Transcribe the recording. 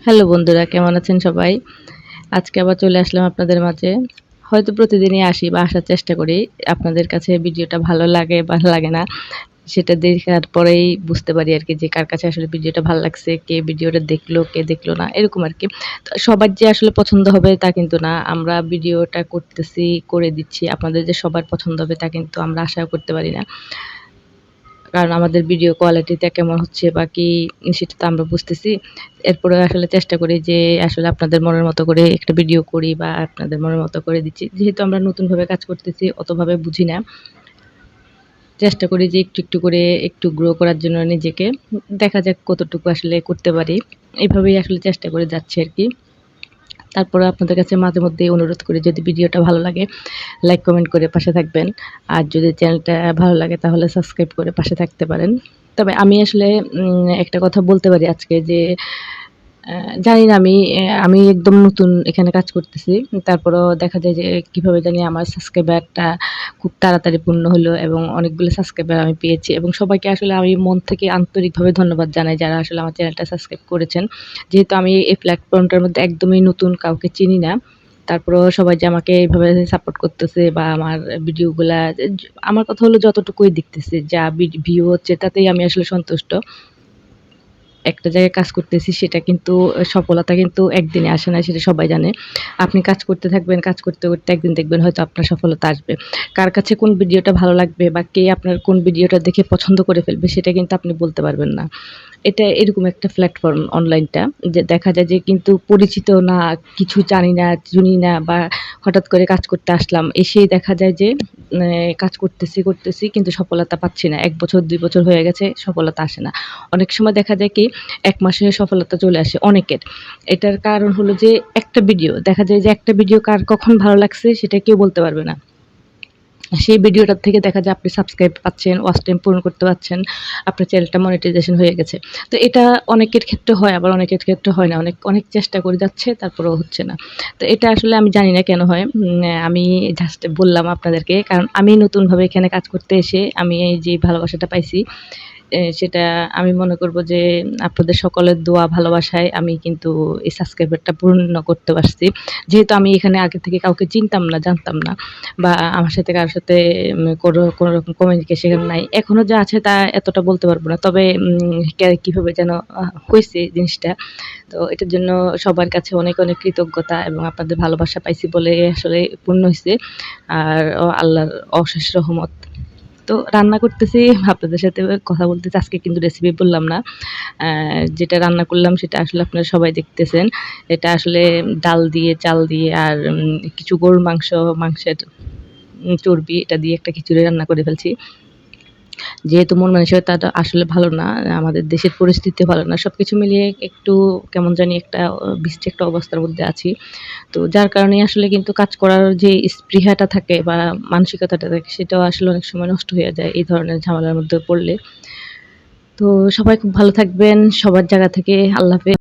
Hello বন্ধুরা, কেমন আছেন সবাই? আজকে আবার চলে আসলাম আপনাদের মাঝে। হয়তো প্রতিদিনই আসি বা আসার চেষ্টা করি। আপনাদের কাছে ভিডিওটা ভালো লাগে বা লাগে না, সেটা দেখার পরেই বুঝতে পারি আরকি যে কার কাছে আসলে ভিডিওটা ভাল লাগছে, কে ভিডিওটা দেখলো, কে দেখলো না, এরকম আরকি। তো সবার যে আসলে পছন্দ হবে তা কিন্তু না। আমরা ভিডিওটা করতেছি, করে দিচ্ছি। আপনাদের যে সবার পছন্দ হবে তা কিন্তু আমরা আশাও করতে পারি না। কারণ আমাদের ভিডিও কোয়ালিটিটা কেমন হচ্ছে বা কি সেটা তো আমরা বুঝতেছি। এরপরেও আসলে চেষ্টা করি যে আসলে আপনাদের মনের মতো করে একটা ভিডিও করি বা আপনাদের মনের মতো করে দিচ্ছি। যেহেতু আমরা নতুনভাবে কাজ করতেছি, অতভাবে বুঝি না। চেষ্টা করি যে একটু করে একটু গ্রো করার জন্য নিজেকে। দেখা যাক কতটুকু আসলে করতে পারি। এভাবেই আসলে চেষ্টা করে যাচ্ছি আরকি। তারপরে আপনাদের কাছে মাঝে মধ্যেই অনুরোধ করি, যদি ভিডিওটা ভালো লাগে লাইক, কমেন্ট করে পাশে থাকবেন। আর যদি চ্যানেলটা ভালো লাগে তাহলে সাবস্ক্রাইব করে পাশে থাকতে পারেন। তবে আমি আসলে একটা কথা বলতে পারি আজকে যে আ জানি না আমি একদম নতুন এখানে কাজ করতেছি। তারপরেও দেখা যায় যে কিভাবে জানি আমার সাবস্ক্রাইবারটা খুব তাড়াতাড়ি পূর্ণ হলো এবং অনেকগুলো সাবস্ক্রাইবার আমি পেয়েছি এবং সবাইকে আসলে আমি মন থেকে আন্তরিকভাবে ধন্যবাদ জানাই যারা আসলে আমার চ্যানেলটা সাবস্ক্রাইব করেছেন। যেহেতু আমি এই প্ল্যাটফর্মটার মধ্যে একদমই নতুন, কাউকে চিনি না। তারপরেও সবাই যে আমাকে এভাবে সাপোর্ট করতেছে বা আমার ভিডিওগুলা আমার কথা হলো যতটুকুই দেখতেছে, যা ভিউ হচ্ছে তাতেই আমি আসলে সন্তুষ্ট। একটা জায়গায় কাজ করতেছি সেটা কিন্তু সফলতা কিন্তু একদিনে আসে না, সেটা সবাই জানে। আপনি কাজ করতে থাকবেন, কাজ করতে, করতে একদিন দেখবেন হয়তো আপনার সফলতা আসবে। কার কাছে কোন ভিডিওটা ভালো লাগবে বা কে আপনার কোন ভিডিওটা দেখে পছন্দ করে ফেলবে সেটা কিন্তু আপনি বলতে পারবেন না। এটা এরকম একটা প্ল্যাটফর্ম অনলাইনটা, যে দেখা যায় যে কিন্তু পরিচিত না, কিছু জানি না, চিনি না বা হঠাৎ করে কাজ করতে আসলাম। এসেই দেখা যায় যে কাজ করতেছি কিন্তু সফলতা পাচ্ছি না। ১ বছর ২ বছর হয়ে গেছে, সফলতা আসে না। অনেক সময় দেখা যায় কি ১ মাসে সফলতা চলে আসে অনেকের। এটার কারণ হলো যে একটা ভিডিও, দেখা যায় যে একটা ভিডিও কার কখন ভালো লাগছে সেটা কেউ বলতে পারবে না। সেই ভিডিওটার থেকে দেখা যায় আপনি সাবস্ক্রাইব পাচ্ছেন, ওয়াচ টাইম পূরণ করতে পারছেন, আপনার চ্যানেলটা মনিটাইজেশন হয়ে গেছে। তো এটা অনেকের ক্ষেত্রে হয়, আবার অনেকের ক্ষেত্রে হয় না। অনেক চেষ্টা করে যাচ্ছে, তারপরেও হচ্ছে না। তো এটা আসলে আমি জানি না কেন হয়। আমি জাস্ট বললাম আপনাদেরকে। কারণ আমি নতুনভাবে এখানে কাজ করতে এসে আমি এই যে ভালোবাসাটা পাইছি, সেটা আমি মনে করব যে আপনাদের সকলের দোয়া ভালোবাসায় আমি কিন্তু এই সাবস্ক্রাইবারটা পূর্ণ করতে পারছি। যেহেতু আমি এখানে আগে থেকে কাউকে চিনতাম না, জানতাম না বা আমার সাথে কারো সাথে কোনো রকম কমিউনিকেশন নাই। এখনো যা আছে তা এতটা বলতে পারব না। তবে কিভাবে যেন হইছে জিনিসটা। তো এটার জন্য সবার কাছে অনেক কৃতজ্ঞতা এবং আপনাদের ভালোবাসা পাইছি বলে আসলে পূর্ণ হইছে। আর আল্লাহর অশেষ রহমত। তো রান্না করতেছি, আপনাদের সাথে কথা বলতেছি। আজকে কিন্তু রেসিপি বললাম না। যেটা রান্না করলাম সেটা আসলে আপনারা সবাই দেখতেছেন। এটা আসলে ডাল দিয়ে, চাল দিয়ে আর কিছু গরুর মাংসের চর্বি, এটা দিয়ে একটা খিচুড়ি রান্না করে ফেলছি। যেহেতু মন মানসিকতাটা আসলে ভালো না, আমাদের দেশের পরিস্থিতি ভালো না। সবকিছু মিলিয়ে একটু কেমন জানি একটা বিশ্রী একটা অবস্থার মধ্যে আছি। তো যার কারণে আসলে কিন্তু কাজ করার যে স্পৃহাটা থাকে বা মানসিকতাটা থাকে সেটাও আসলে অনেক সময় নষ্ট হয়ে যায় এই ধরনের ঝামেলার মধ্যে পড়লে। তো সবাই খুব ভালো থাকবেন। সবার জায়গা থেকে আল্লাহ হাফেজ।